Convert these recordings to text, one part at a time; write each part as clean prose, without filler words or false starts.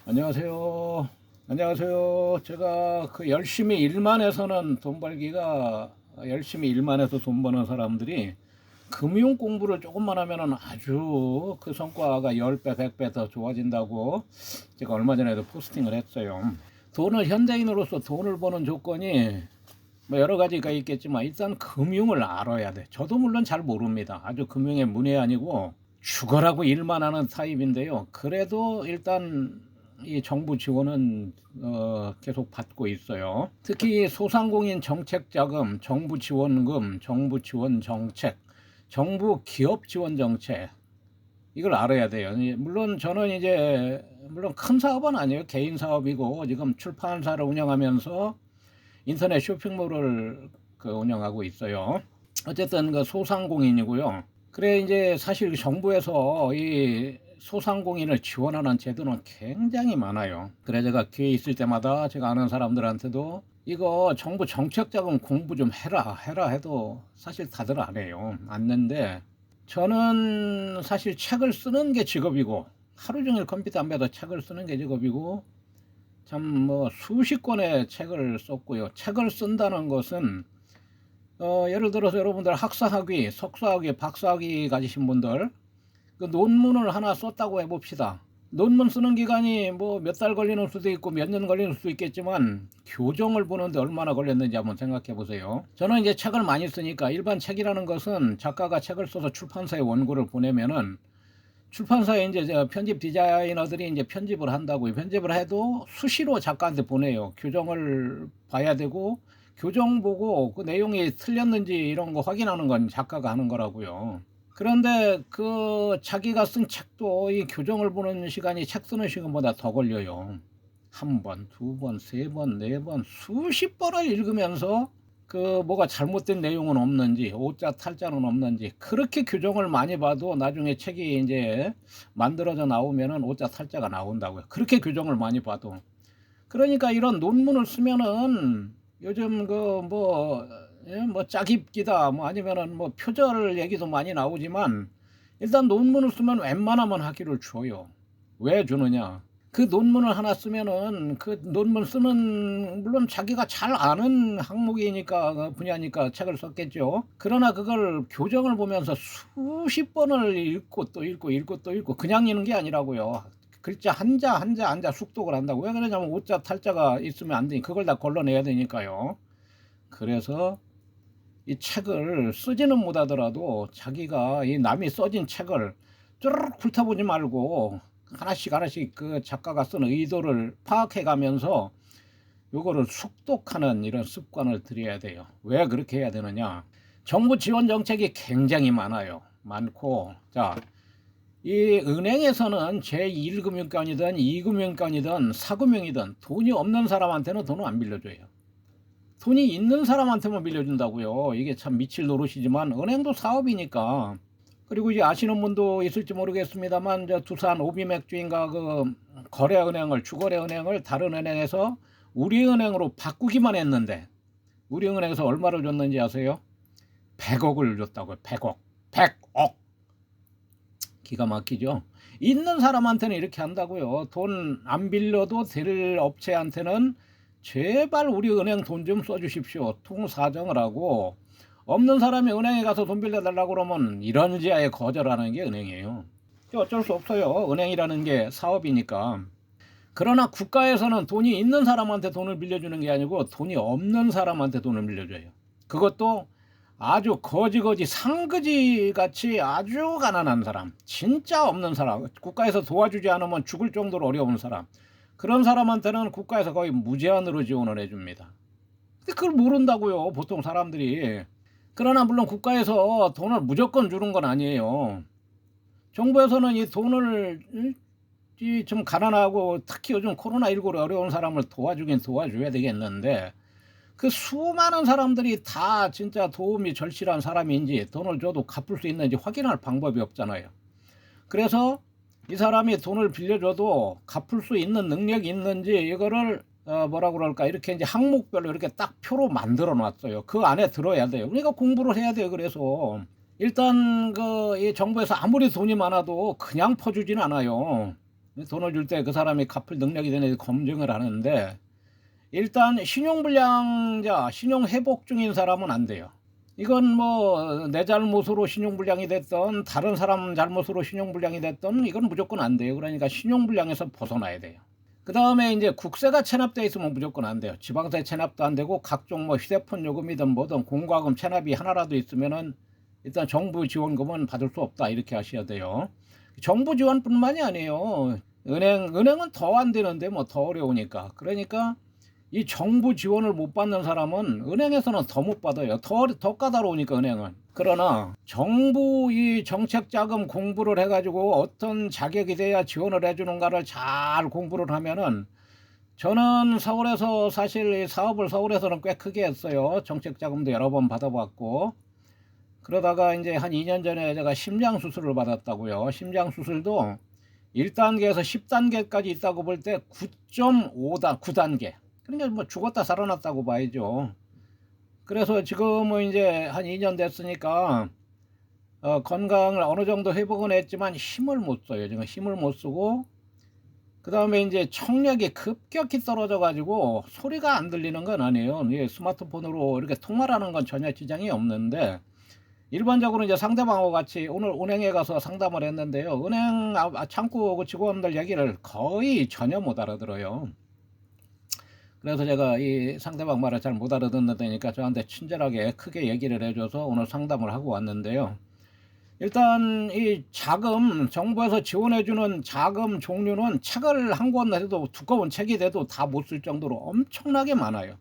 안녕하세요. 안녕하세요. 제가 그 열심히 일만 해서는 돈 벌기가 열심히 일만 해서 돈 버는 사람들이 금융 공부를 조금만 하면은 아주 그 성과가 10배, 100배 더 좋아진다고 제가 얼마 전에도 포스팅을 했어요. 돈을 현대인으로서 돈을 버는 조건이 뭐 여러 가지가 있겠지만 일단 금융을 알아야 돼. 저도 물론 잘 모릅니다. 아주 금융의 문외한이고 죽어라고 일만 하는 타입인데요. 그래도 일단 이 정부 지원은 계속 받고 있어요. 특히 소상공인 정책자금, 정부 지원금, 정부 지원 정책, 정부 기업 지원 정책 이걸 알아야 돼요. 물론 저는 이제 물론 큰 사업은 아니에요. 개인 사업이고 지금 출판사를 운영하면서 인터넷 쇼핑몰을 운영하고 있어요. 어쨌든 그 소상공인이고요. 그래 이제 사실 정부에서 이 소상공인을 지원하는 제도는 굉장히 많아요. 그래 제가 기회 있을 때마다 제가 아는 사람들한테도 이거 정부 정책자금 공부 좀 해라 해도 사실 다들 안 해요. 안는데 저는 사실 책을 쓰는 게 직업이고 하루 종일 컴퓨터 앞에서 책을 쓰는 게 직업이고 참 뭐 수십 권의 책을 썼고요. 책을 쓴다는 것은 예를 들어서 여러분들 학사학위, 석사학위, 박사학위 가지신 분들 그 논문을 하나 썼다고 해봅시다. 논문 쓰는 기간이 뭐 몇 달 걸리는 수도 있고 몇 년 걸리는 수도 있겠지만 교정을 보는데 얼마나 걸렸는지 한번 생각해 보세요. 저는 이제 책을 많이 쓰니까 일반 책이라는 것은 작가가 책을 써서 출판사에 원고를 보내면은 출판사에 이제 편집 디자이너들이 이제 편집을 한다고요. 편집을 해도 수시로 작가한테 보내요. 교정을 봐야 되고 교정 보고 그 내용이 틀렸는지 이런 거 확인하는 건 작가가 하는 거라고요. 그런데 그 자기가 쓴 책도 이 교정을 보는 시간이 책 쓰는 시간보다 더 걸려요. 한 번, 두 번, 세 번, 네 번, 수십 번을 읽으면서 그 뭐가 잘못된 내용은 없는지 오자 탈자는 없는지 그렇게 교정을 많이 봐도 나중에 책이 이제 만들어져 나오면은 오자 탈자가 나온다고요. 그렇게 교정을 많이 봐도. 그러니까 이런 논문을 쓰면은 요즘 뭐 짜깁기다 뭐 아니면은 뭐 표절 얘기도 많이 나오지만 일단 논문을 쓰면 웬만하면 학위를 줘요. 왜 주느냐? 그 논문을 하나 쓰면은 그 논문 쓰는 물론 자기가 잘 아는 항목이니까 분야니까 책을 썼겠죠. 그러나 그걸 교정을 보면서 수십 번을 읽고 또 읽고 또 읽고 그냥 읽는 게 아니라고요. 글자 한자 숙독을 한다고. 왜 그러냐면 오자 탈자가 있으면 안 되니 그걸 다 걸러내야 되니까요. 그래서 이 책을 쓰지는 못하더라도 자기가 이 남이 써진 책을 쭈르륵 훑어보지 말고 하나씩 그 작가가 쓴 의도를 파악해 가면서 요거를 숙독하는 이런 습관을 들여야 돼요. 왜 그렇게 해야 되느냐? 정부 지원 정책이 굉장히 많고 이 은행에서는 제1금융권이든 2금융권이든 4금융이든 돈이 없는 사람한테는 돈을 안 빌려줘요. 돈이 있는 사람한테만 빌려준다고요. 이게 참 미칠 노릇이지만 은행도 사업이니까. 그리고 이제 아시는 분도 있을지 모르겠습니다만 저 두산 오비맥주인가 그 거래은행을 주거래은행을 다른 은행에서 우리은행으로 바꾸기만 했는데 우리은행에서 얼마를 줬는지 아세요? 100억을 줬다고요. 100억. 100억. 기가 막히죠. 있는 사람한테는 이렇게 한다고요. 돈 안 빌려도 될 업체한테는 제발 우리 은행 돈 좀 써주십시오. 통사정을 하고 없는 사람이 은행에 가서 돈 빌려달라고 그러면 이런지 아예 거절하는 게 은행이에요. 어쩔 수 없어요. 은행이라는 게 사업이니까. 그러나 국가에서는 돈이 있는 사람한테 돈을 빌려주는 게 아니고 돈이 없는 사람한테 돈을 빌려줘요. 그것도 아주 거지 상그지 같이 아주 가난한 사람, 진짜 없는 사람, 국가에서 도와주지 않으면 죽을 정도로 어려운 사람, 그런 사람한테는 국가에서 거의 무제한으로 지원을 해줍니다. 근데 그걸 모른다고요, 보통 사람들이. 그러나 물론 국가에서 돈을 무조건 주는 건 아니에요. 정부에서는 이 돈을 좀 가난하고 특히 요즘 코로나19로 어려운 사람을 도와주긴 도와줘야 되겠는데 그 수많은 사람들이 다 진짜 도움이 절실한 사람인지 돈을 줘도 갚을 수 있는지 확인할 방법이 없잖아요. 그래서 이 사람이 돈을 빌려줘도 갚을 수 있는 능력이 있는지 이거를 뭐라 그럴까 이렇게 이제 항목별로 이렇게 딱 표로 만들어 놨어요. 그 안에 들어야 돼요. 그러니까 공부를 해야 돼요. 그래서 일단 이 정부에서 아무리 돈이 많아도 그냥 퍼주진 않아요. 돈을 줄 때 그 사람이 갚을 능력이 되는지 검증을 하는데, 일단 신용불량자, 신용회복 중인 사람은 안 돼요. 이건 뭐 내 잘못으로 신용불량이 됐던 다른 사람 잘못으로 신용불량이 됐던 이건 무조건 안 돼요. 그러니까 신용불량에서 벗어나야 돼요. 그 다음에 이제 국세가 체납돼 있으면 무조건 안 돼요. 지방세 체납도 안 되고 각종 뭐 휴대폰 요금이든 뭐든 공과금 체납이 하나라도 있으면은 일단 정부 지원금은 받을 수 없다, 이렇게 하셔야 돼요. 정부 지원뿐만이 아니에요. 은행은 더 안 되는데 뭐 더 어려우니까. 그러니까 이 정부 지원을 못 받는 사람은 은행에서는 더 못 받아요. 더 까다로우니까 은행은. 그러나 정부 이 정책자금 공부를 해가지고 어떤 자격이 돼야 지원을 해주는가를 잘 공부를 하면은, 저는 서울에서 사실 사업을 서울에서는 꽤 크게 했어요. 정책자금도 여러 번 받아봤고, 그러다가 이제 한 2년 전에 제가 심장 수술을 받았다고요. 심장 수술도 1단계에서 10단계까지 있다고 볼 때 9.9단계. 그러니까 뭐 죽었다 살아났다고 봐야죠. 그래서 지금은 이제 한 2년 됐으니까 건강을 어느 정도 회복은 했지만 힘을 못 써요. 지금 힘을 못 쓰고, 그 다음에 이제 청력이 급격히 떨어져 가지고 소리가 안 들리는 건 아니에요. 스마트폰으로 이렇게 통화를 하는 건 전혀 지장이 없는데, 일반적으로 이제 상대방하고 같이 오늘 은행에 가서 상담을 했는데요. 은행 창구 직원들 얘기를 거의 전혀 못 알아들어요. 그래서 제가 이 상대방 말을 잘 못 알아듣는다니까 저한테 친절하게 크게 얘기를 해줘서 오늘 상담을 하고 왔는데요. 일단 이 자금, 정부에서 지원해주는 자금 종류는 책을 한 권 해도, 두꺼운 책이 돼도 다 못 쓸 정도로 엄청나게 많아요.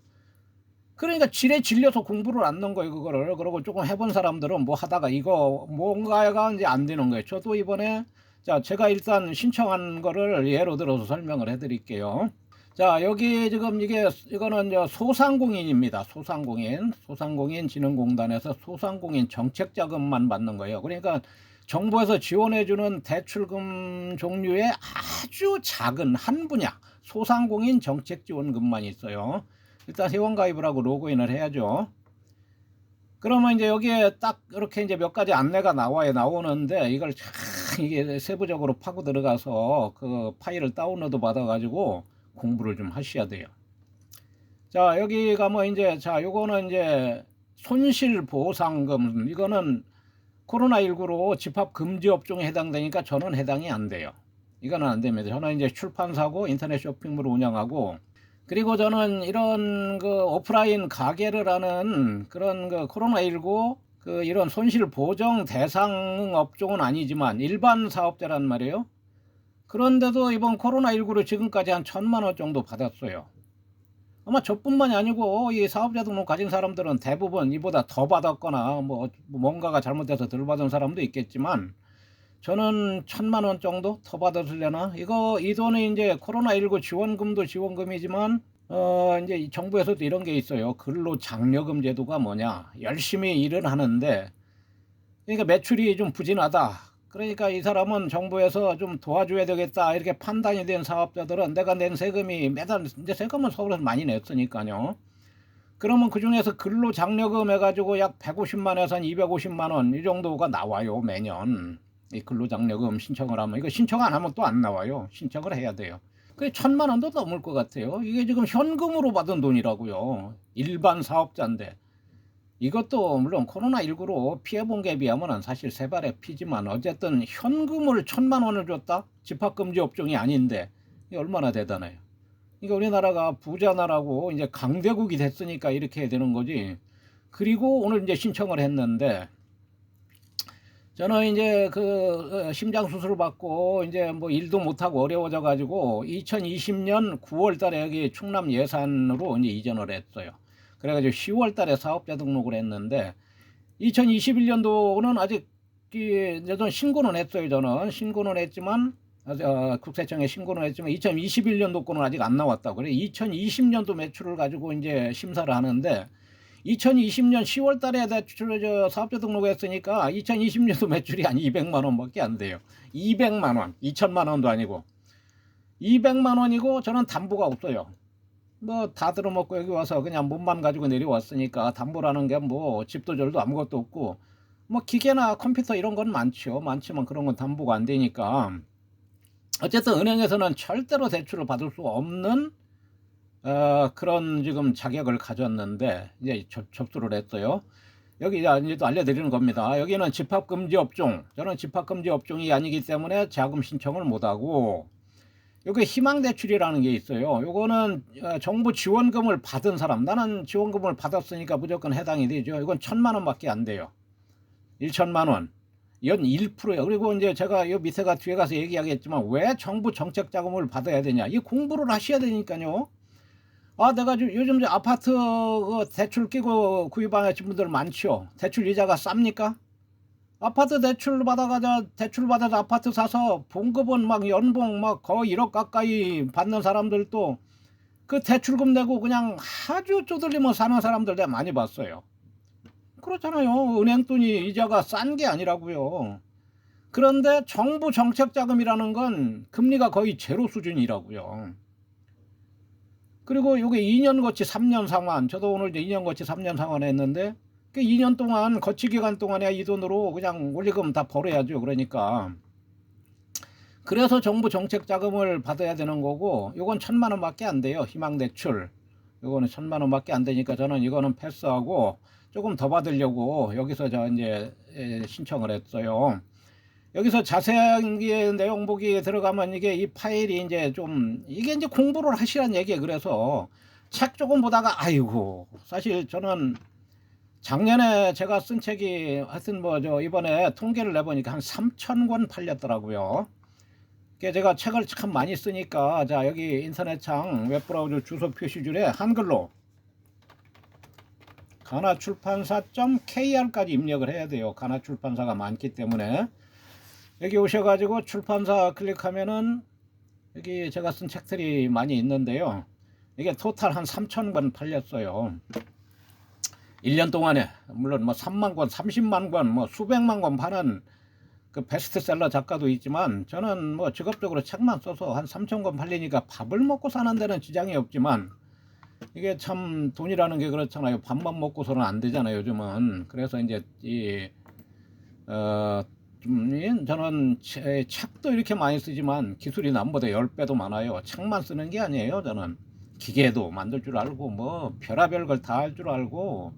그러니까 지레 질려서 공부를 안 넣은 거예요, 그거를. 그러고 조금 해본 사람들은 뭐 하다가 이거 뭔가가 이제 안 되는 거예요. 저도 이번에, 자, 제가 일단 신청한 거를 예로 들어서 설명을 해드릴게요. 자, 여기 지금 이거는 소상공인입니다. 소상공인 진흥공단에서 소상공인 정책자금만 받는 거예요. 그러니까 정부에서 지원해주는 대출금 종류의 아주 작은 한 분야, 소상공인 정책지원금만 있어요. 일단 회원가입을 하고 로그인을 해야죠. 그러면 이제 여기에 딱 이렇게 이제 몇 가지 안내가 나오는데, 이걸 이게 세부적으로 파고 들어가서 그 파일을 다운로드 받아가지고 공부를 좀 하셔야 돼요. 자, 여기 가면 이제, 자, 요거는 이제 손실보상금, 이거는 코로나19로 집합 금지 업종에 해당되니까 저는 해당이 안 돼요. 이거는 안 됩니다. 저는 이제 출판사고 인터넷 쇼핑몰을 운영하고, 그리고 저는 이런 그 오프라인 가게를 하는 그런 그 코로나19 그 이런 손실 보정 대상 업종은 아니지만 일반 사업자란 말이에요. 그런데도 이번 코로나19로 지금까지 한 1,000만 원 정도 받았어요. 아마 저뿐만이 아니고 이 사업자 등록 가진 사람들은 대부분 이보다 더 받았거나 뭐 뭔가가 잘못돼서 덜 받은 사람도 있겠지만, 저는 1,000만 원 정도 더 받았으려나? 이 돈이 이제 코로나19 지원금도 지원금이지만, 이제 정부에서도 이런 게 있어요. 근로장려금 제도가 뭐냐. 열심히 일은 하는데, 그러니까 매출이 좀 부진하다. 그러니까 이 사람은 정부에서 좀 도와줘야 되겠다, 이렇게 판단이 된 사업자들은 내가 낸 세금이 매달, 이제 세금은 서울에서 많이 냈으니까요. 그러면 그 중에서 근로장려금 해가지고 약 150만에서 한 250만 원 이 정도가 나와요, 매년. 이 근로장려금 신청을 하면, 이거 신청 안 하면 또 안 나와요. 신청을 해야 돼요. 그게 1,000만 원도 넘을 것 같아요. 이게 지금 현금으로 받은 돈이라고요. 일반 사업자인데. 이것도 물론 코로나19로 피해본 게 비하면 사실 세 발의 피지만, 어쨌든 현금을 1,000만 원을 줬다? 집합금지 업종이 아닌데 이게 얼마나 대단해요. 그러니까 우리나라가 부자 나라고 이제 강대국이 됐으니까 이렇게 해야 되는 거지. 그리고 오늘 이제 신청을 했는데, 저는 이제 그 심장 수술을 받고 이제 뭐 일도 못하고 어려워져 가지고 2020년 9월 달에 여기 충남 예산으로 이제 이전을 했어요. 그래가지고 10월 달에 사업자 등록을 했는데, 2021년도는 아직 저는 신고는 했어요. 저는 신고는 했지만, 국세청에 신고는 했지만 2021년도 거는 아직 안 나왔다고. 그래 2020년도 매출을 가지고 이제 심사를 하는데, 2020년 10월 달에 사업자 등록했으니까 2020년도 매출이 한 200만 원밖에 안 돼요. 200만 원, 2천만 원도 아니고 200만 원이고, 저는 담보가 없어요. 뭐 다 들어먹고 여기 와서 그냥 몸만 가지고 내려왔으니까 담보라는 게 뭐 집도 절도 아무것도 없고, 뭐 기계나 컴퓨터 이런 건 많죠. 많지만 그런 건 담보가 안 되니까. 어쨌든 은행에서는 절대로 대출을 받을 수 없는 그런 지금 자격을 가졌는데 이제 접수를 했어요. 여기 이제 또 알려드리는 겁니다. 여기는 집합금지 업종, 저는 집합금지 업종이 아니기 때문에 자금 신청을 못하고, 여기 희망대출이라는 게 있어요. 요거는 정부 지원금을 받은 사람, 나는 지원금을 받았으니까 무조건 해당이 되죠. 이건 1,000만 원밖에 안 돼요. 1,000만 원. 연 1%예요. 그리고 이제 제가 요 밑에가 뒤에 가서 얘기하겠지만 왜 정부 정책 자금을 받아야 되냐? 이 공부를 하셔야 되니까요. 내가 요즘 아파트 대출 끼고 구입하신 분들 많죠. 대출 이자가 쌉니까? 아파트 대출 받아서 아파트 사서 봉급은 막 연봉 막 거의 1억 가까이 받는 사람들도 그 대출금 내고 그냥 아주 쪼들리면 사는 사람들 내가 많이 봤어요. 그렇잖아요. 은행 돈이 이자가 싼 게 아니라고요. 그런데 정부 정책 자금이라는 건 금리가 거의 제로 수준이라고요. 그리고 이게 2년 거치 3년 상환, 저도 오늘 이제 2년 거치 3년 상환 했는데 그 2년 동안 거치 기간 동안에 이 돈으로 그냥 원리금 다 벌어야죠. 그러니까 그래서 정부 정책 자금을 받아야 되는 거고, 요건 1,000만 원밖에 안 돼요. 희망대출 요거는 1,000만 원밖에 안 되니까 저는 이거는 패스하고 조금 더 받으려고 여기서 저 이제 신청을 했어요. 여기서 자세한 내용 보기에 들어가면 이게 이 파일이 이제 좀 이게 이제 공부를 하시란 얘기예요. 그래서 책 조금 보다가 아이고, 사실 저는 작년에 제가 쓴 책이 하여튼 뭐 저 이번에 통계를 내보니까 한 3,000권 팔렸더라고요. 제가 책을 참 많이 쓰니까, 자 여기 인터넷창 웹브라우저 주소 표시줄에 한글로 가나출판사.kr까지 입력을 해야 돼요. 가나출판사가 많기 때문에. 여기 오셔가지고 출판사 클릭하면은 여기 제가 쓴 책들이 많이 있는데요. 이게 토탈 한 3,000권 팔렸어요. 1년 동안에. 물론 뭐 3만 권, 30만 권, 뭐 수백만 권 파는 그 베스트셀러 작가도 있지만, 저는 뭐 직업적으로 책만 써서 한 3,000권 팔리니까 밥을 먹고 사는 데는 지장이 없지만, 이게 참 돈이라는 게 그렇잖아요. 밥만 먹고서는 안 되잖아요, 요즘은. 그래서 이제 저는 책도 이렇게 많이 쓰지만 기술이 남보다 10배도 많아요. 책만 쓰는 게 아니에요. 저는 기계도 만들 줄 알고 뭐 별의별 걸 다 할 줄 알고,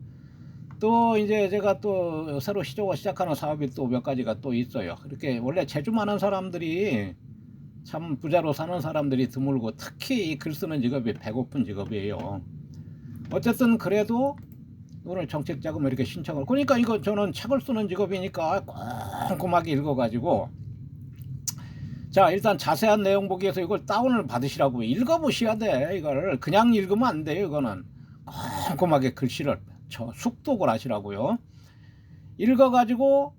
또 이제 제가 또 새로 시작하는 사업이 또 몇 가지가 또 있어요. 이렇게 원래 재주 많은 사람들이 참 부자로 사는 사람들이 드물고, 특히 이 글 쓰는 직업이 배고픈 직업이에요. 어쨌든 그래도 오늘 정책 자금 이렇게 신청을, 그러니까 이거 저는 책을 쓰는 직업이니까 꼼꼼하게 읽어가지고, 자 일단 자세한 내용 보기 위해서 이걸 다운을 받으시라고 읽어보셔야 돼. 이걸 그냥 읽으면 안 돼요. 이거는 꼼꼼하게 글씨를 숙독을 하시라고요. 읽어가지고,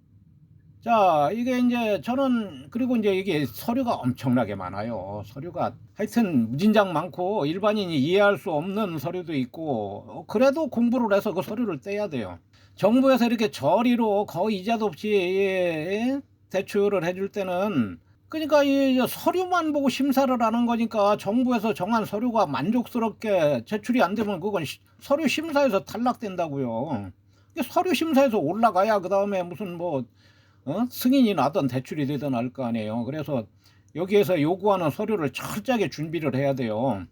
자 이게 이제 저는, 그리고 이제 이게 서류가 엄청나게 많아요. 서류가 하여튼 무진장 많고 일반인이 이해할 수 없는 서류도 있고, 그래도 공부를 해서 그 서류를 떼야 돼요. 정부에서 이렇게 저리로 거의 이자도 없이 대출을 해줄 때는, 그러니까 이 서류만 보고 심사를 하는 거니까, 정부에서 정한 서류가 만족스럽게 제출이 안 되면 그건 서류 심사에서 탈락된다고요. 서류 심사에서 올라가야 그 다음에 무슨 뭐 승인이 나든 대출이 되든 할 거 아니에요. 그래서 여기에서 요구하는 서류를 철저하게 준비를 해야 돼요.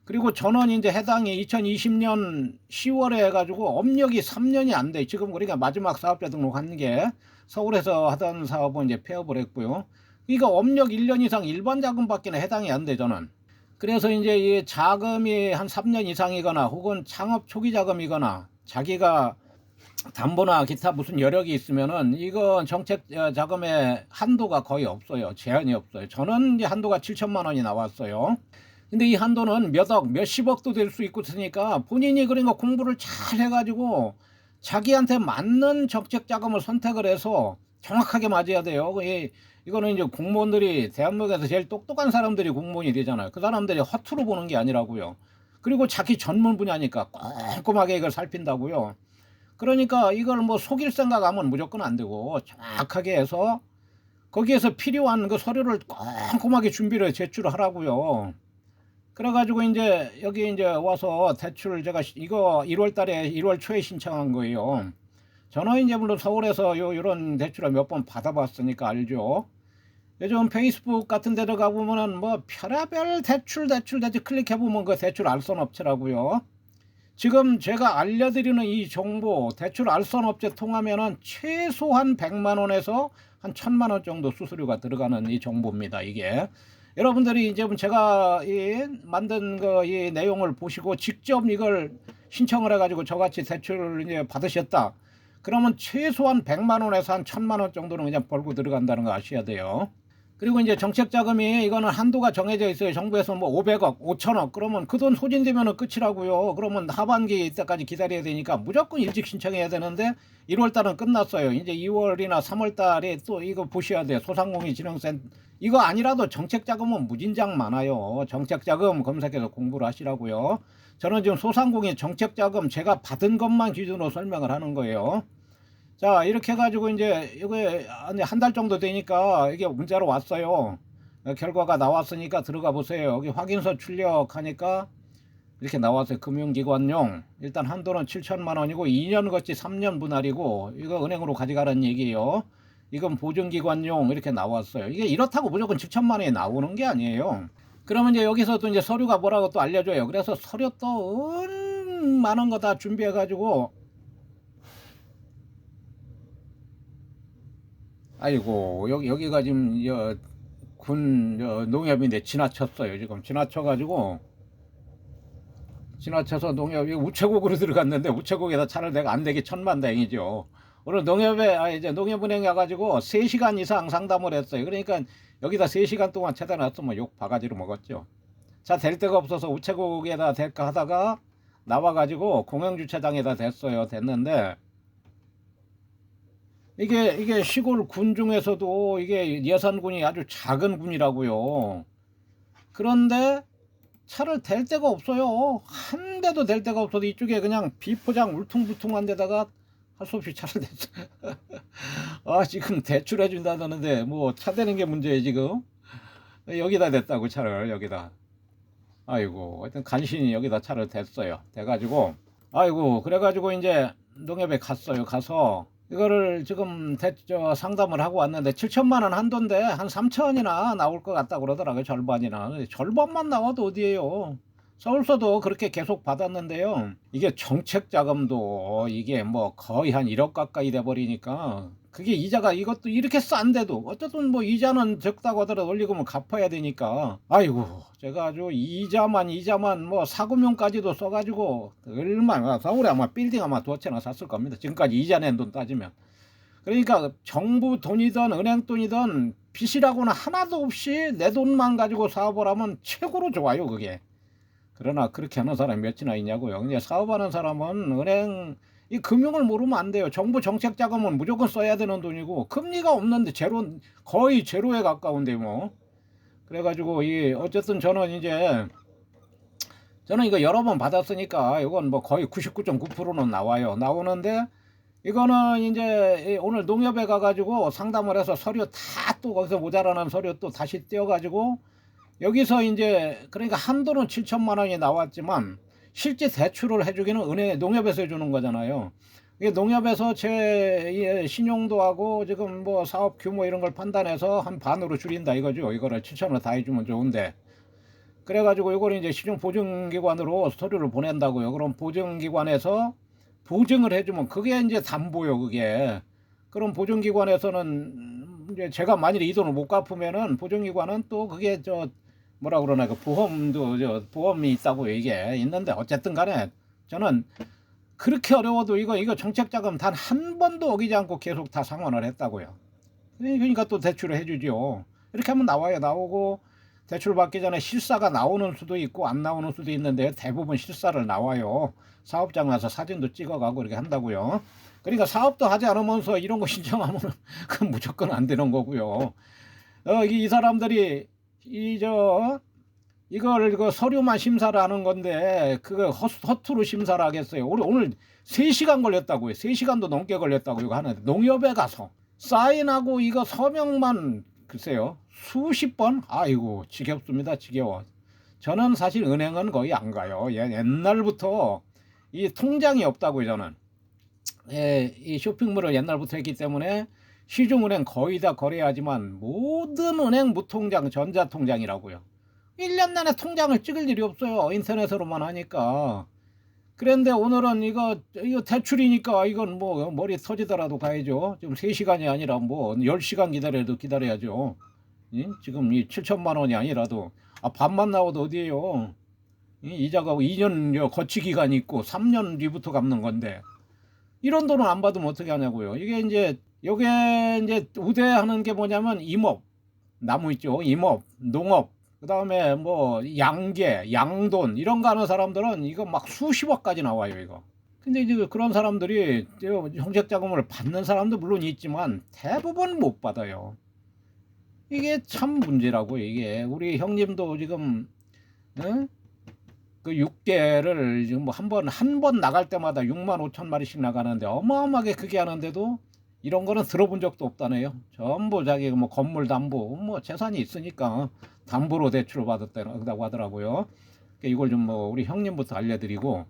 그리고 저는 이제 해당이 2020년 10월에 해가지고 업력이 3년이 안 돼. 지금 그러니까 마지막 사업자 등록한 게 서울에서 하던 사업은 이제 폐업을 했고요. 그러니까 업력 1년 이상 일반 자금밖에 해당이 안 돼, 저는. 그래서 이제 이 자금이 한 3년 이상이거나 혹은 창업 초기 자금이거나 자기가 담보나 기타 무슨 여력이 있으면은 이건 정책 자금의 한도가 거의 없어요. 제한이 없어요. 저는 이제 한도가 7천만 원이 나왔어요. 근데 이 한도는 몇 억, 몇십억도 될 수 있고 있으니까, 본인이 그러니까 공부를 잘 해가지고 자기한테 맞는 정책 자금을 선택을 해서 정확하게 맞아야 돼요. 이거는 이제 공무원들이, 대한민국에서 제일 똑똑한 사람들이 공무원이 되잖아요. 그 사람들이 허투루 보는 게 아니라고요. 그리고 자기 전문 분야니까 꼼꼼하게 이걸 살핀다고요. 그러니까 이걸 뭐 속일 생각하면 무조건 안 되고, 정확하게 해서 거기에서 필요한 그 서류를 꼼꼼하게 준비를 제출하라고요. 그래가지고 이제 여기 이제 와서 대출, 제가 이거 1월 달에 1월 초에 신청한 거예요. 저는 이제 물론 서울에서 요런 대출을 몇 번 받아봤으니까 알죠. 요즘 페이스북 같은 데 들어가 보면은 뭐 별의별 대출 클릭해 보면 그 대출 알선 업체라고요. 지금 제가 알려드리는 이 정보, 대출 알선 업체 통하면은 최소한 100만 원에서 한 1000만 원 정도 수수료가 들어가는 이 정보입니다. 이게 여러분들이 이제 제가 이 만든 이 내용을 보시고 직접 이걸 신청을 해가지고 저같이 대출을 이제 받으셨다. 그러면 최소한 100만 원에서 한 1000만 원 정도는 그냥 벌고 들어간다는 거 아셔야 돼요. 그리고 이제 정책자금이 이거는 한도가 정해져 있어요. 정부에서 뭐 500억, 5천억 그러면 그 돈 소진되면 끝이라고요. 그러면 하반기 때까지 기다려야 되니까 무조건 일찍 신청해야 되는데 1월 달은 끝났어요. 이제 2월이나 3월 달에 또 이거 보셔야 돼요. 소상공인진흥센터 이거 아니라도 정책자금은 무진장 많아요. 정책자금 검색해서 공부를 하시라고요. 저는 지금 소상공인 정책자금 제가 받은 것만 기준으로 설명을 하는 거예요. 자, 이렇게 해가지고 이제 이게 한 달 정도 되니까 이게 문자로 왔어요. 결과가 나왔으니까 들어가 보세요. 여기 확인서 출력하니까 이렇게 나왔어요. 금융기관용 일단 한도는 7천만 원이고 2년 거치 3년 분할이고 이거 은행으로 가져가라는 얘기예요. 이건 보증기관용 이렇게 나왔어요. 이게 이렇다고 무조건 7천만 원이 나오는 게 아니에요. 그러면 이제 여기서 또 이제 서류가 뭐라고 또 알려줘요. 그래서 서류 또 많은 거 다 준비해가지고 아이고 여기가 지금 군 농협인데 지나쳤어요. 지금 지나쳐서 농협이 우체국으로 들어갔는데 우체국에다 차를 내가 안 되게 천만다행이죠. 오늘 농협에 이제 농협은행에 가가지고 3시간 이상 상담을 했어요. 그러니까 여기다 3시간 동안 채다 놨으면 욕 바가지로 먹었죠. 자, 될 데가 없어서 우체국에다 댈까 하다가 나와가지고 공영주차장에다 댔어요. 됐는데 이게 시골 군 중에서도 이게 예산군이 아주 작은 군이라고요. 그런데 차를 댈 데가 없어요. 한 대도 댈 데가 없어서 이쪽에 그냥 비포장 울퉁불퉁한 데다가 할 수 없이 차를 댔어요. 아, 지금 대출해 준다는데 뭐 차 대는 게 문제예요 지금. 여기다 댔다고 차를 여기다. 아이고 하여튼 간신히 여기다 차를 댔어요. 돼가지고 아이고 그래가지고 이제 농협에 갔어요. 가서 이거를 지금 상담을 하고 왔는데 7천만 원 한도인데 한 3천이나 나올 것 같다 그러더라고요. 절반이나. 절반만 나와도 어디에요. 서울서도 그렇게 계속 받았는데요. 이게 정책자금도 이게 뭐 거의 한 1억 가까이 돼버리니까 그게 이자가 이것도 이렇게 싼데도 어쨌든 뭐 이자는 적다고 하더라도 올리고면 갚아야 되니까 아이고 제가 아주 이자만 뭐 사금융까지도 써가지고 얼마나 서울에 아마 빌딩 아마 2채나 샀을 겁니다. 지금까지 이자 낸 돈 따지면. 그러니까 정부 돈이든 은행 돈이든 빚이라고는 하나도 없이 내 돈만 가지고 사업을 하면 최고로 좋아요 그게. 그러나 그렇게 하는 사람이 몇이나 있냐고요. 그냥 사업하는 사람은 은행 이 금융을 모르면 안 돼요. 정부 정책 자금은 무조건 써야 되는 돈이고 금리가 없는데 거의 제로에 가까운데 뭐. 그래가지고 어쨌든 저는 이거 여러 번 받았으니까 이건 뭐 거의 99.9%는 나오는데 이거는 이제 오늘 농협에 가가지고 상담을 해서 서류 다 또 거기서 모자라는 서류 또 다시 떼어가지고 여기서 이제 그러니까 한도는 7천만 원이 나왔지만 실제 대출을 해주기는 농협에서 해주는 거잖아요. 이게 농협에서 제 신용도 하고 지금 뭐 사업 규모 이런 걸 판단해서 한 반으로 줄인다 이거죠. 이거를 7천원 다 해주면 좋은데. 그래가지고 이거를 이제 신용보증기관으로 서류를 보낸다고요. 그럼 보증기관에서 보증을 해주면 그게 이제 담보요, 그게. 그럼 보증기관에서는 이제 제가 만일에 이 돈을 못 갚으면은 보증기관은 또 그게 뭐라 그러나 보험이 있다고 이게 있는데 어쨌든 간에 저는 그렇게 어려워도 이거 정책자금 단 한 번도 어기지 않고 계속 다 상환을 했다고요. 그러니까 또 대출을 해주죠. 이렇게 하면 나오고 대출 받기 전에 실사가 나오는 수도 있고 안 나오는 수도 있는데 대부분 실사를 나와요. 사업장 가서 사진도 찍어가고 이렇게 한다고요. 그러니까 사업도 하지 않으면서 이런 거 신청하면 그건 무조건 안 되는 거고요. 이 사람들이 이걸 그 서류만 심사를 하는 건데 그거 허투루 심사를 하겠어요. 오늘 3시간 걸렸다고요. 3시간도 넘게 걸렸다고 이거 하는데 농협에 가서 사인하고 이거 서명만 글쎄요 수십 번. 아이고 지겹습니다. 지겨워. 저는 사실 은행은 거의 안 가요. 옛날부터 이 통장이 없다고요. 저는 이 쇼핑몰을 옛날부터 했기 때문에 시중은행 거의 다 거래하지만 모든 은행 무통장 전자통장이라고요. 1년 내내 통장을 찍을 일이 없어요. 인터넷으로만 하니까. 그런데 오늘은 이거 대출이니까 이건 뭐 머리 터지더라도 가야죠. 지금 3시간이 아니라 뭐 10시간 기다려도 기다려야죠. 지금 이 7천만 원이 아니라도 반만 나와도 어디에요. 이자가 2년 거치 기간이 있고 3년 뒤부터 갚는 건데 이런 돈은 안 받으면 어떻게 하냐고요. 이게 이제 요게 이제 우대하는 게 뭐냐면 임업, 나무 있죠. 임업, 농업, 그다음에 뭐 양계, 양돈 이런 거 하는 사람들은 이거 막 수십억까지 나와요, 이거. 근데 이제 그런 사람들이 정책 자금을 받는 사람도 물론 있지만 대부분 못 받아요. 이게 참 문제라고. 이게 우리 형님도 지금 그 6개를 지금 뭐 한 번 나갈 때마다 6만 5천 마리씩 나가는데 어마어마하게 크게 하는데도 이런 거는 들어본 적도 없다네요. 전부 자기 뭐 건물 담보 뭐 재산이 있으니까 담보로 대출을 받았다고 하더라고요. 이걸 좀 뭐 우리 형님부터 알려드리고,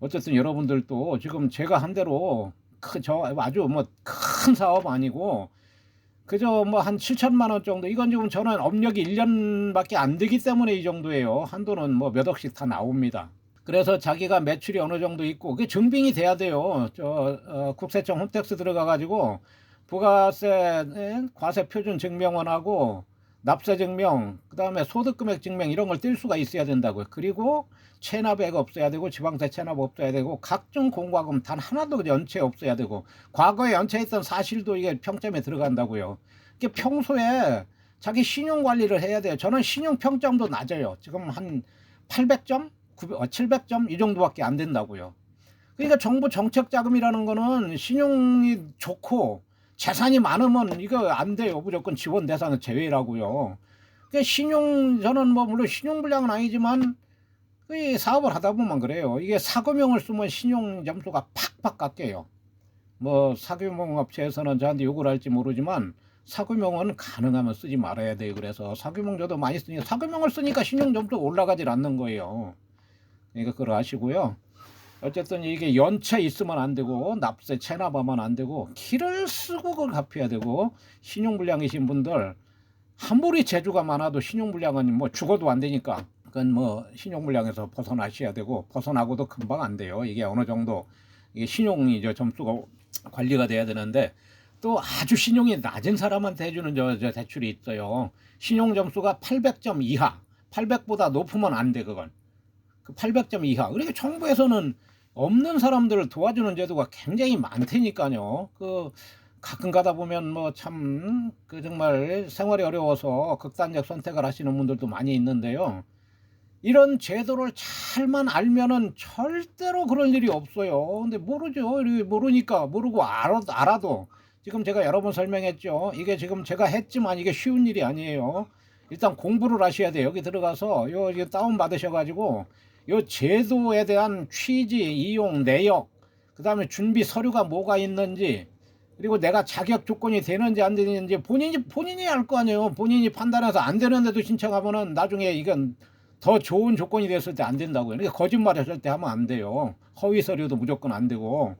어쨌든 여러분들도 지금 제가 한 대로 아주 뭐 큰 사업 아니고 그저 뭐 한 7천만 원 정도, 이건 지금 저는 업력이 1년밖에 안 되기 때문에 이 정도예요. 한도는 뭐 몇 억씩 다 나옵니다. 그래서 자기가 매출이 어느 정도 있고 그게 증빙이 돼야 돼요. 국세청 홈택스 들어가 가지고 부가세 과세 표준 증명원하고 납세 증명, 그다음에 소득금액 증명 이런 걸 띨 수가 있어야 된다고요. 그리고 체납액 없어야 되고 지방세 체납 없어야 되고 각종 공과금 단 하나도 연체 없어야 되고 과거에 연체했던 사실도 이게 평점에 들어간다고요. 이게 평소에 자기 신용 관리를 해야 돼요. 저는 신용 평점도 낮아요. 지금 한 800점, 700점 이 정도밖에 안 된다고요. 그러니까 정부 정책 자금이라는 거는 신용이 좋고 재산이 많으면 이거 안 돼요. 무조건 지원 대상은 제외라고요. 그러니까 저는 뭐 물론 신용불량은 아니지만 사업을 하다 보면 그래요. 이게 사금융을 쓰면 신용 점수가 팍팍 깎여요. 뭐 사금융 업체에서는 저한테 욕을 할지 모르지만 사금융은 가능하면 쓰지 말아야 돼요. 그래서 사금융 저도 많이 쓰니까, 사금융을 쓰니까 신용 점수가 올라가질 않는 거예요. 그러니까 그걸 아시고요. 어쨌든 이게 연체 있으면 안 되고 납세 체납하면 안 되고 키를 쓰고 그걸 갚아야 되고, 신용불량이신 분들 아무리 재주가 많아도 신용불량은 뭐 죽어도 안 되니까 그건 뭐 신용불량에서 벗어나셔야 되고, 벗어나고도 금방 안 돼요. 이게 어느 정도 이게 신용이 점수가 관리가 돼야 되는데, 또 아주 신용이 낮은 사람한테 해주는 저 대출이 있어요. 신용 점수가 800점 이하, 800보다 높으면 안 돼. 그건 그 800점 이하. 그러니까 정부에서는 없는 사람들을 도와주는 제도가 굉장히 많다니까요. 가끔 가다 보면 뭐 참 정말 생활이 어려워서 극단적 선택을 하시는 분들도 많이 있는데요. 이런 제도를 잘만 알면은 절대로 그런 일이 없어요. 근데 모르죠. 모르니까, 모르고 알아도 지금 제가 여러 번 설명했죠. 이게 지금 제가 했지만 이게 쉬운 일이 아니에요. 일단 공부를 하셔야 돼요. 여기 들어가서 이거 다운 받으셔가지고 요 제도에 대한 취지, 이용, 내역, 그 다음에 준비 서류가 뭐가 있는지, 그리고 내가 자격 조건이 되는지 안 되는지 본인이 알 거 아니에요. 본인이 판단해서 안 되는데도 신청하면은 나중에 이건 더 좋은 조건이 됐을 때 안 된다고요. 그러니까 거짓말 했을 때 하면 안 돼요. 허위 서류도 무조건 안 되고,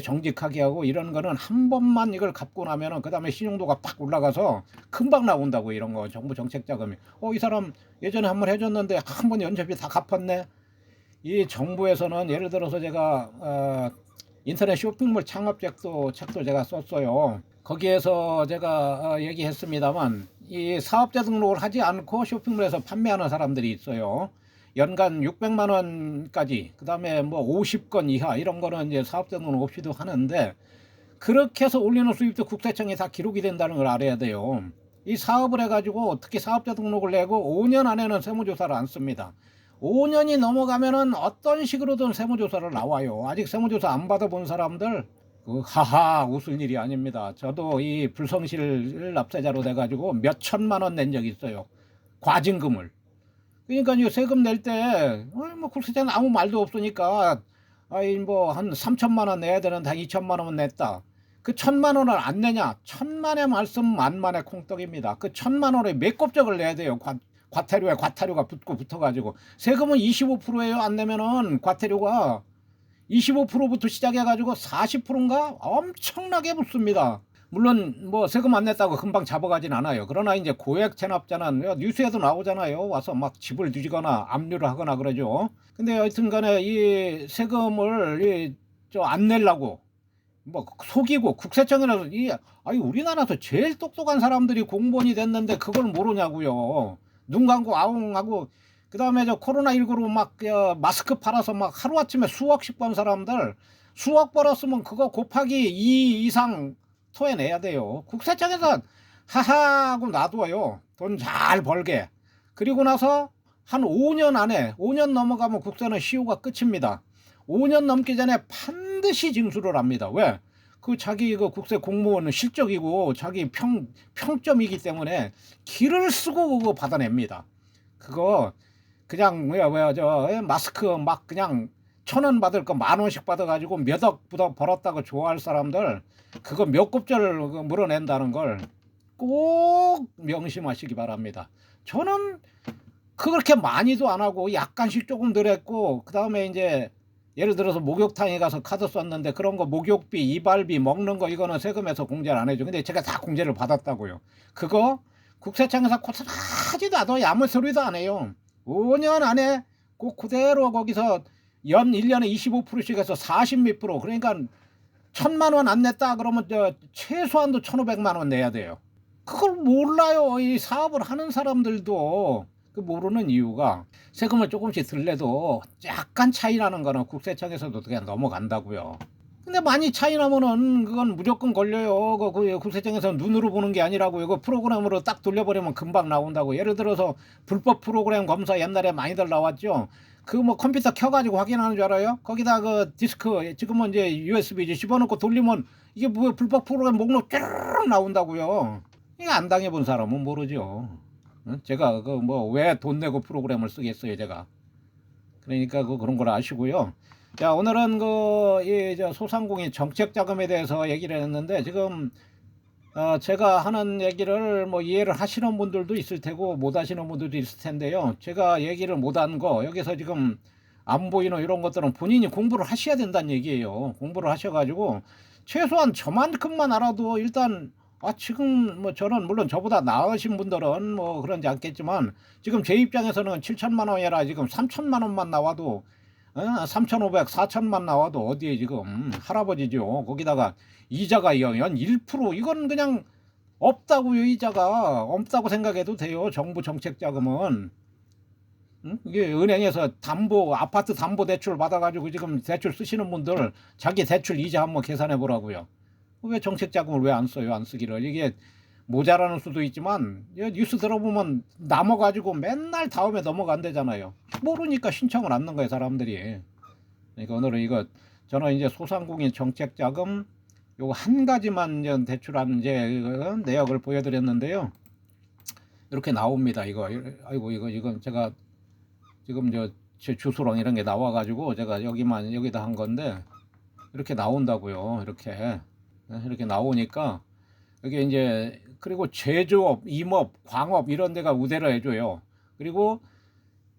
정직하게 하고 이런 거는 한 번만 이걸 갚고 나면은 그 다음에 신용도가 팍 올라가서 금방 나온다고. 이런 거 정부 정책 자금이 이 사람 예전에 한 번 해줬는데 한 번 연체비 다 갚았네. 이 정부에서는 예를 들어서 제가 인터넷 쇼핑몰 책도 제가 썼어요. 거기에서 제가 얘기했습니다만, 이 사업자 등록을 하지 않고 쇼핑몰에서 판매하는 사람들이 있어요. 연간 600만 원까지, 그 다음에 뭐 50건 이하 이런 거는 이제 사업자 등록 없이도 하는데, 그렇게 해서 올리는 수입도 국세청에 다 기록이 된다는 걸 알아야 돼요. 이 사업을 해가지고 특히 사업자 등록을 내고 5년 안에는 세무조사를 안 씁니다. 5년이 넘어가면은 어떤 식으로든 세무조사를 나와요. 아직 세무조사 안 받아본 사람들 하하 웃을 일이 아닙니다. 저도 이 불성실 납세자로 돼가지고 몇 천만 원 낸 적이 있어요. 과징금을. 그러니까 이 세금 낼 때 뭐 국세청은 아무 말도 없으니까 뭐 한 3천만 원 내야 되는데 한 2천만 원 냈다. 그 1,000만 원을 안 내냐? 1,000만의 말씀 만만의 콩떡입니다. 그 1,000만 원에 몇 곱적을 내야 돼요. 과태료에 과태료가 붙어가지고. 세금은 25%예요. 안 내면은 과태료가 25%부터 시작해가지고 40%인가 엄청나게 붙습니다. 물론 뭐 세금 안 냈다고 금방 잡아가진 않아요. 그러나 이제 고액 체납자는 뉴스에도 나오잖아요. 와서 막 집을 뒤지거나 압류를 하거나 그러죠. 근데 여튼간에 이 세금을 안 내려고 뭐 속이고 국세청이라서 아니 우리나라에서 제일 똑똑한 사람들이 공무원이 됐는데 그걸 모르냐고요. 눈 감고 아웅하고 그다음에 저 코로나19로 막 마스크 팔아서 막 하루아침에 수억씩 번 사람들 수억 벌었으면 그거 곱하기 2 이상 토해내야 돼요. 국세청에서 하하 하고 놔둬요. 돈 잘 벌게. 그리고 나서 한 5년 안에 5년 넘어가면 국세는 시효가 끝입니다. 5년 넘기 전에 반드시 징수를 합니다. 왜? 그 자기 그 국세 공무원은 실적이고 자기 평점이기 때문에 기를 쓰고 그거 받아냅니다. 그거 그냥 마스크 막 그냥 1,000원 받을 거 10,000원씩 받아가지고 몇 억 벌었다고 좋아할 사람들 그거 몇 곱절 물어낸다는 걸 꼭 명심하시기 바랍니다. 저는 그렇게 많이도 안 하고 약간씩 조금 덜 했고 그 다음에 이제 예를 들어서 목욕탕에 가서 카드 썼는데 그런 거 목욕비, 이발비, 먹는 거 이거는 세금에서 공제를 안 해줘. 근데 제가 다 공제를 받았다고요. 그거 국세청에서 고스란하지도 않아요. 아무 소리도 안 해요. 5년 안에 그대로 거기서 연 1년에 25%씩 해서 40몇 프로 그러니까 1,000만 원 안 냈다 그러면 최소한도 1,500만 원 내야 돼요. 그걸 몰라요. 이 사업을 하는 사람들도 그 모르는 이유가 세금을 조금씩 덜 내도 약간 차이 나는 거는 국세청에서도 그냥 넘어간다고요. 근데 많이 차이 나면은 그건 무조건 걸려요. 그 국세청에서 눈으로 보는 게 아니라고요. 그 프로그램으로 딱 돌려버리면 금방 나온다고. 예를 들어서 불법 프로그램 검사 옛날에 많이들 나왔죠. 그 뭐 컴퓨터 켜가지고 확인하는 줄 알아요? 거기다 그 디스크 지금은 이제 USB 이제 집어넣고 돌리면 이게 뭐 불법 프로그램 목록 쫙 나온다고요. 이거 안 당해본 사람은 모르죠. 제가 그 뭐 왜 돈 내고 프로그램을 쓰겠어요, 제가. 그러니까 그런 걸 아시고요. 자, 오늘은 저 소상공인 정책 자금에 대해서 얘기를 했는데 지금 제가 하는 얘기를 뭐 이해를 하시는 분들도 있을 테고 못 하시는 분들도 있을 텐데요. 제가 얘기를 못한 거 여기서 지금 안 보이는 이런 것들은 본인이 공부를 하셔야 된다는 얘기예요. 공부를 하셔가지고 최소한 저만큼만 알아도 일단 지금 뭐 저는 물론 저보다 나으신 분들은 뭐 그런지 않겠지만 지금 제 입장에서는 7천만 원이라 지금 3천만 원만 나와도 3,500, 4천만 나와도 어디에 지금 할아버지죠. 거기다가 이자가 연 1% 이건 그냥 없다고요. 이자가 없다고 생각해도 돼요. 정부 정책 자금은. 이게 은행에서 아파트 담보 대출 받아가지고 지금 대출 쓰시는 분들 자기 대출 이자 한번 계산해 보라고요. 왜 정책 자금을 왜 안 써요? 안 쓰기를. 이게 모자라는 수도 있지만 뉴스 들어보면 남아가지고 맨날 다음에 넘어간대잖아요. 모르니까 신청을 안 넣는 거예요, 사람들이. 그러니까 오늘은 저는 이제 소상공인 정책 자금 요거 한 가지만 대출한 이제 내역을 보여드렸는데요. 이렇게 나옵니다. 이건 제가 지금 제 주소랑 이런 게 나와가지고 제가 여기다 한 건데 이렇게 나온다고요. 이렇게 나오니까 이게 이제 그리고 제조업, 임업, 광업 이런 데가 우대를 해줘요. 그리고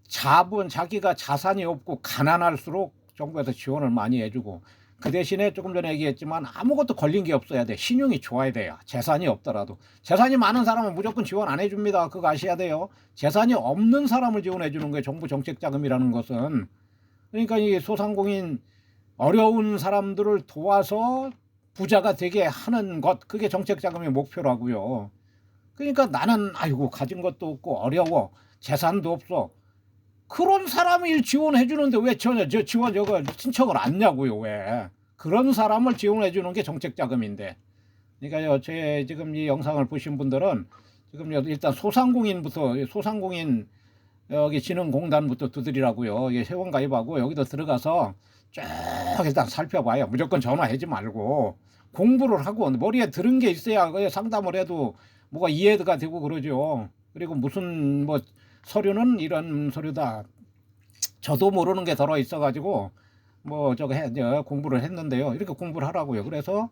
자기가 자산이 없고 가난할수록 정부에서 지원을 많이 해주고 그 대신에 조금 전에 얘기했지만 아무것도 걸린 게 없어야 돼. 신용이 좋아야 돼요. 재산이 없더라도. 재산이 많은 사람은 무조건 지원 안 해줍니다. 그거 아셔야 돼요. 재산이 없는 사람을 지원해 주는 거예요. 정부 정책자금이라는 것은. 그러니까 이 소상공인 어려운 사람들을 도와서 부자가 되게 하는 것 그게 정책자금의 목표라고요. 그러니까 나는 가진 것도 없고 어려워 재산도 없어 그런 사람을 지원해 주는데 왜 지원 신청을 안 냐고요. 왜 그런 사람을 지원해 주는 게 정책자금인데. 그러니까 제 지금 이 영상을 보신 분들은 지금 일단 소상공인 여기 진흥공단부터 두드리라고요. 회원가입하고 여기도 들어가서 쭉 일단 살펴봐요. 무조건 전화하지 말고 공부를 하고 머리에 들은 게 있어야 상담을 해도 뭐가 이해가 되고 그러죠. 그리고 무슨 뭐 서류는 이런 서류다. 저도 모르는 게 들어 있어가지고 뭐 공부를 했는데요. 이렇게 공부를 하라고요. 그래서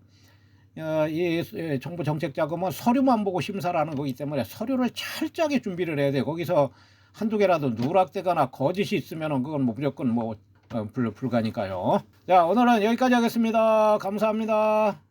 이 정부 정책 자금은 서류만 보고 심사를 하는 거기 때문에 서류를 철저하게 준비를 해야 돼요. 거기서 한두 개라도 누락되거나 거짓이 있으면 그건 뭐 무조건 불가니까요. 자, 오늘은 여기까지 하겠습니다. 감사합니다.